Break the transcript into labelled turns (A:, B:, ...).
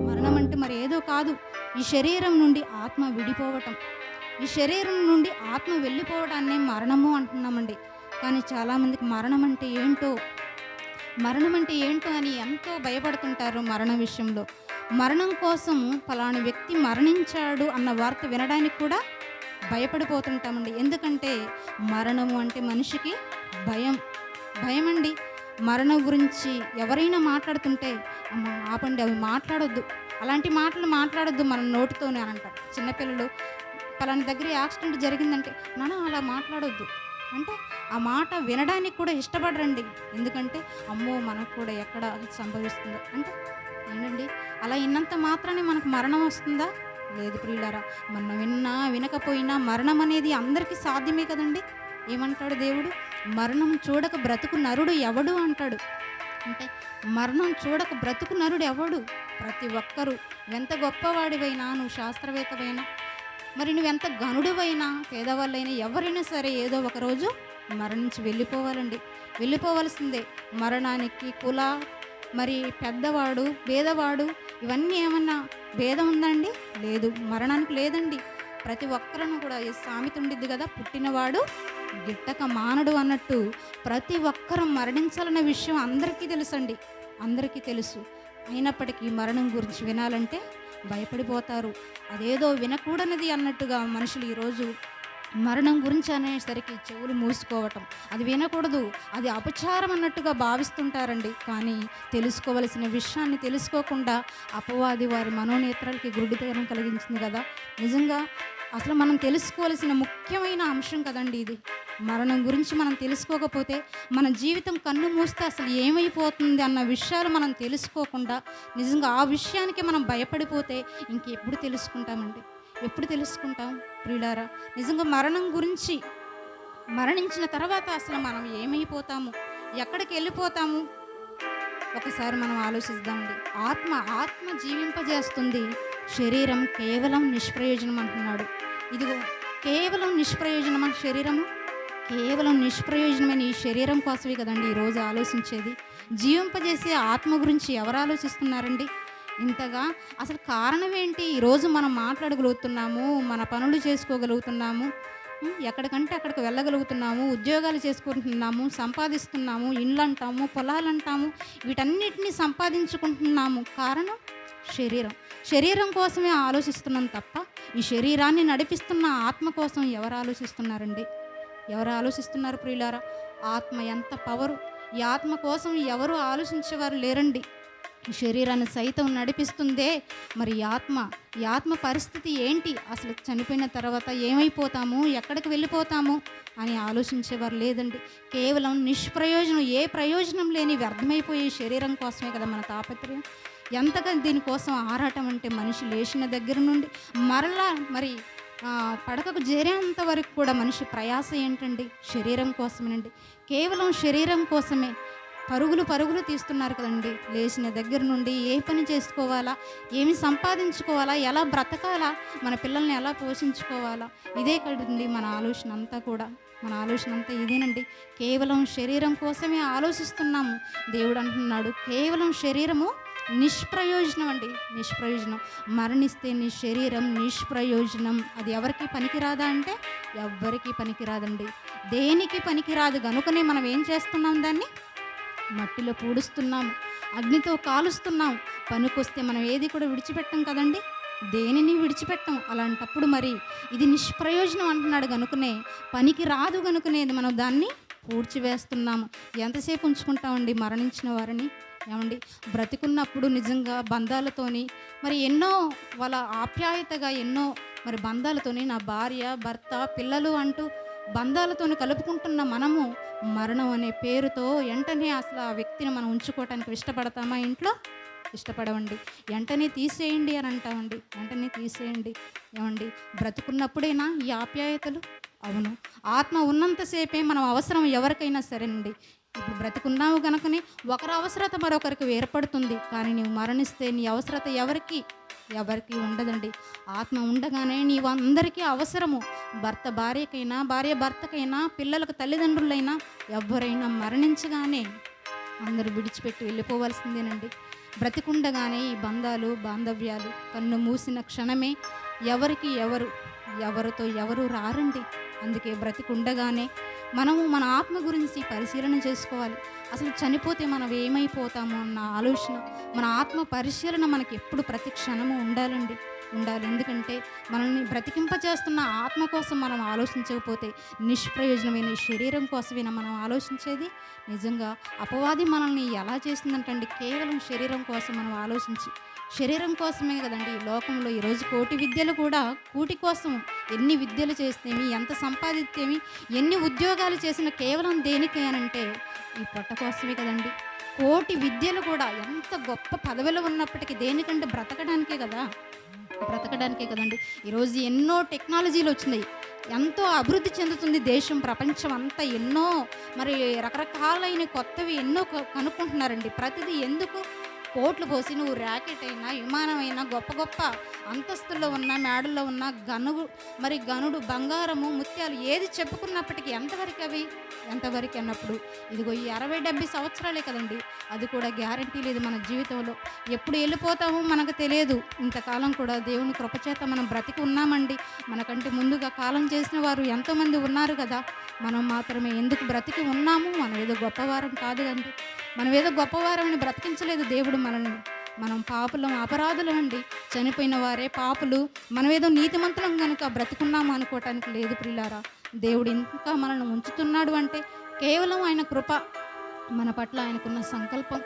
A: మరణం అంటే మరి ఏదో కాదు. ఈ శరీరం నుండి ఆత్మ విడిపోవటం. ఈ శరీరం నుండి ఆత్మ వెళ్ళిపోవడాన్నే మరణము అంటున్నామండి. కానీ చాలామందికి మరణం అంటే ఏంటో అని ఎంతో భయపడుతుంటారు మరణం విషయంలో. మరణం కోసం ఫలానా వ్యక్తి మరణించాడు అన్న వార్త వినడానికి కూడా భయపడిపోతుంటామండి. ఎందుకంటే మరణము అంటే మనిషికి భయం. భయమండి. మరణం గురించి ఎవరైనా మాట్లాడుతుంటే, అమ్మ ఆపండి, అవి మాట్లాడొద్దు, అలాంటి మాటలు మాట్లాడొద్దు మన నోటితోనే అని అంటారు. చిన్నపిల్లలు పలానా దగ్గర యాక్సిడెంట్ జరిగిందంటే, నాన్న అలా మాట్లాడొద్దు అంటే ఆ మాట వినడానికి కూడా ఇష్టపడరండి. ఎందుకంటే అమ్మో మనకు కూడా ఎక్కడ సంభవిస్తుందో అంటే ఏంటండి, అలా విన్నంత మాత్రానే మనకు మరణం వస్తుందా? లేదు ప్రియులారా. మనం విన్నా వినకపోయినా మరణం అనేది అందరికీ సాధ్యమే కదండి. ఏమంటాడు దేవుడు? మరణం చూడక బ్రతుకు నరుడు ఎవడు అంటాడు. అంటే మరణం చూడక బ్రతుకు నరుడు ఎవడు? ప్రతి ఒక్కరూ. ఎంత గొప్పవాడివైనా, నువ్వు శాస్త్రవేత్తవైనా, మరి నువ్వెంత గనుడివైనా, పేదవాళ్ళైనా, ఎవరైనా సరే ఏదో ఒకరోజు మరణించి వెళ్ళిపోవాలండి. వెళ్ళిపోవలసిందే. మరణానికి కుల, మరి పెద్దవాడు, పేదవాడు, ఇవన్నీ ఏమన్నా భేదం ఉందండి? లేదు. మరణానికి లేదండి. ప్రతి ఒక్కరూ కూడా ఈ సామెత ఉండిద్ది కదా, పుట్టినవాడు గిట్టక మానడు అన్నట్టు ప్రతి ఒక్కరూ మరణించాలన్న విషయం అందరికీ తెలుసండి. అందరికీ తెలుసు. అయినప్పటికీ మరణం గురించి వినాలంటే భయపడిపోతారు. అదేదో వినకూడనిది అన్నట్టుగా మనుషులు ఈరోజు మరణం గురించి అనేసరికి చెవులు మూసుకోవటం, అది వినకూడదు, అది అపచారం అన్నట్టుగా భావిస్తుంటారండి. కానీ తెలుసుకోవలసిన విషయాన్ని తెలుసుకోకుండా అపవాది వారి మనోనేత్రాలకి గుడ్డితనం కలిగించింది కదా. నిజంగా అసలు మనం తెలుసుకోవాల్సిన ముఖ్యమైన అంశం కదండి ఇది. మరణం గురించి మనం తెలుసుకోకపోతే మన జీవితం కన్ను మూస్తే అసలు ఏమైపోతుంది అన్న విషయాలు మనం తెలుసుకోకుండా నిజంగా ఆ విషయానికి మనం భయపడిపోతే ఇంకెప్పుడు తెలుసుకుంటామండి? ఎప్పుడు తెలుసుకుంటాం ప్రియులారా? నిజంగా మరణం గురించి, మరణించిన తర్వాత అసలు మనం ఏమైపోతాము, ఎక్కడికి వెళ్ళిపోతాము ఒకసారి మనం ఆలోచిద్దామండి. ఆత్మ జీవింపజేస్తుంది, శరీరం కేవలం నిష్ప్రయోజనం అంటున్నాడు. ఇదిగో కేవలం నిష్ప్రయోజనమా శరీరము? కేవలం నిష్ప్రయోజనమైన ఈ శరీరం కోసమే కదండి ఈరోజు ఆలోచించేది. జీవింపజేసే ఆత్మ గురించి ఎవరు ఆలోచిస్తున్నారండి ఇంతగా? అసలు కారణం ఏంటి? ఈరోజు మనం మాట్లాడగలుగుతున్నాము, మన పనులు చేసుకోగలుగుతున్నాము, ఎక్కడికంటే అక్కడికి వెళ్ళగలుగుతున్నాము, ఉద్యోగాలు చేసుకుంటున్నాము, సంపాదిస్తున్నాము, ఇండ్లు అంటాము, పొలాలు అంటాము, వీటన్నిటిని సంపాదించుకుంటున్నాము. కారణం శరీరం కోసమే ఆలోచిస్తున్నాం తప్ప ఈ శరీరాన్ని నడిపిస్తున్న ఆత్మ కోసం ఎవరు ఆలోచిస్తున్నారండి? ఎవరు ఆలోచిస్తున్నారు ప్రియులారా? ఆత్మ ఎంత పవరు! ఈ ఆత్మ కోసం ఎవరు ఆలోచించేవారు లేరండి. ఈ శరీరాన్ని సైతం నడిపిస్తుందే, మరి ఈ ఆత్మ పరిస్థితి ఏంటి? అసలు చనిపోయిన తర్వాత ఏమైపోతాము, ఎక్కడికి వెళ్ళిపోతాము అని ఆలోచించేవారు లేదండి. కేవలం నిష్ప్రయోజనం, ఏ ప్రయోజనం లేని వ్యర్థమైపోయే శరీరం కోసమే కదా మన తాపత్రయం. ఎంతగా దీనికోసం ఆరాటం అంటే మనిషి లేచిన దగ్గర నుండి మరలా మరి పడకకు చేరేంత వరకు కూడా మనిషి ప్రయాస ఏంటండి? శరీరం కోసమేనండి. కేవలం శరీరం కోసమే పరుగులు తీస్తున్నారు కదండి. లేచిన దగ్గర నుండి ఏ పని చేసుకోవాలా, ఏమి సంపాదించుకోవాలా, ఎలా బ్రతకాలా, మన పిల్లల్ని ఎలా పోషించుకోవాలా, ఇదే కదండి మన ఆలోచన అంతా కూడా. మన ఆలోచన అంతా ఇదేనండి. కేవలం శరీరం కోసమే ఆలోచిస్తున్నాము. దేవుడు అంటున్నాడు కేవలం శరీరము నిష్ప్రయోజనం అండి, నిష్ప్రయోజనం. మరణిస్తే నీ శరీరం నిష్ప్రయోజనం. అది ఎవరికి పనికిరాదా అంటే ఎవ్వరికీ పనికిరాదండి, దేనికి పనికిరాదు. కనుకనే మనం ఏం చేస్తున్నాం? దాన్ని మట్టిలో పూడుస్తున్నాము, అగ్నితో కాలుస్తున్నాం. పనికొస్తే మనం ఏది కూడా విడిచిపెట్టం కదండి, దేనిని విడిచిపెట్టం. అలాంటప్పుడు మరి ఇది నిష్ప్రయోజనం అంటున్నాడు కనుకనే, పనికి రాదు కనుకనే మనం దాన్ని పూడ్చివేస్తున్నాము. ఎంతసేపు ఉంచుకుంటామండి మరణించిన వారిని? ఏమండి, బ్రతికున్నప్పుడు నిజంగా బంధాలతోని మరి ఎన్నో వాళ్ళ ఆప్యాయతగా ఎన్నో మరి బంధాలతోని నా భార్య, భర్త, పిల్లలు అంటూ బంధాలతోని కలుపుకుంటున్న మనము మరణం అనే పేరుతో వెంటనే అసలు ఆ వ్యక్తిని మనం ఉంచుకోవటానికి ఇష్టపడతామా? ఇంట్లో ఇష్టపడవండి. వెంటనే తీసేయండి అని అంటామండి. వెంటనే తీసేయండి. ఏమండి, బ్రతుకున్నప్పుడేనా ఈ ఆప్యాయతలు? అవును. ఆత్మ ఉన్నంతసేపే మనం అవసరం ఎవరికైనా సరేనండి. ఇప్పుడు బ్రతుకున్నావు కనుకనే ఒకరి అవసరత మరొకరికి ఏర్పడుతుంది. కానీ నువ్వు మరణిస్తే నీ అవసరత ఎవరికి? ఎవరికీ ఉండదండి. ఆత్మ ఉండగానే నీవు అందరికీ అవసరము. భర్త భార్యకైనా, భార్య భర్తకైనా, పిల్లలకు తల్లిదండ్రులైనా ఎవ్వరైనా మరణించగానే అందరూ విడిచిపెట్టి వెళ్ళిపోవాల్సిందేనండి. బ్రతికుండగానే ఈ బంధాలు, బాంధవ్యాలు కన్ను మూసిన క్షణమే ఎవరికి ఎవరితో ఎవరు రారండి. అందుకే బ్రతికుండగానే మనము మన ఆత్మ గురించి పరిశీలన చేసుకోవాలి. అసలు చనిపోతే మనం ఏమైపోతామో అన్న ఆలోచన, మన ఆత్మ పరిశీలన మనకి ఎప్పుడు ప్రతి క్షణము ఉండాలండి. ఉండాలి. ఎందుకంటే మనల్ని బ్రతికింపజేస్తున్న ఆత్మ కోసం మనం ఆలోచించకపోతే నిష్ప్రయోజనమైన ఈ శరీరం కోసమేనా మనం ఆలోచించేది? నిజంగా అపవాది మనల్ని ఎలా చేసిందంటండి, కేవలం శరీరం కోసం మనం ఆలోచించి, శరీరం కోసమే కదండి ఈ లోకంలో ఈరోజు కోటి విద్యలు కూడా కూటి కోసం. ఎన్ని విద్యలు చేస్తేమి, ఎంత సంపాదిస్తేమి, ఎన్ని ఉద్యోగాలు చేసినా కేవలం దేనికి అనంటే ఈ పొట్ట కోసమే కదండి. కోటి విద్యలు కూడా ఎంత గొప్ప పదవిలో ఉన్నప్పటికీ దేనికంటే బ్రతకడానికే కదండి. ఈరోజు ఎన్నో టెక్నాలజీలు వచ్చినాయి, ఎంతో అభివృద్ధి చెందుతుంది దేశం, ప్రపంచం అంతా ఎన్నో మరి రకరకాలైన కొత్తవి ఎన్నో కనుక్కుంటున్నారండి. ప్రతిదీ ఎందుకు? కోట్లు పోసి నువ్వు ర్యాకెట్ అయినా, విమానం అయినా, గొప్ప గొప్ప అంతస్తుల్లో ఉన్న, మేడల్లో ఉన్న గనుడు బంగారము, ముత్యాలు ఏది చెప్పుకున్నప్పటికీ ఎంతవరకు అన్నప్పుడు ఇదిగో ఈ 60-70 సంవత్సరాలే కదండి. అది కూడా గ్యారంటీ లేదు మన జీవితంలో. ఎప్పుడు వెళ్ళిపోతామో మనకు తెలియదు. ఇంతకాలం కూడా దేవుని కృపచేత మనం బ్రతికి ఉన్నామండి. మనకంటే ముందుగా కాలం చేసిన వారు ఎంతోమంది ఉన్నారు కదా. మనం మాత్రమే ఎందుకు బ్రతికి ఉన్నాము? మనం ఏదో గొప్పవారం కాదు అండి. మనం ఏదో గొప్పవారమని బ్రతికించలేదు దేవుడు మనల్ని. మనం పాపులం, అపరాధులం అండి. చనిపోయిన వారే పాపులు. మనం ఏదో నీతిమంతులం కనుక బ్రతికున్నాము అనుకోవటానికి లేదు ప్రియులారా. దేవుడు ఇంకా మనల్ని ఉంచుతున్నాడు అంటే కేవలం ఆయన కృప, మన పట్ల ఆయనకున్న సంకల్పం.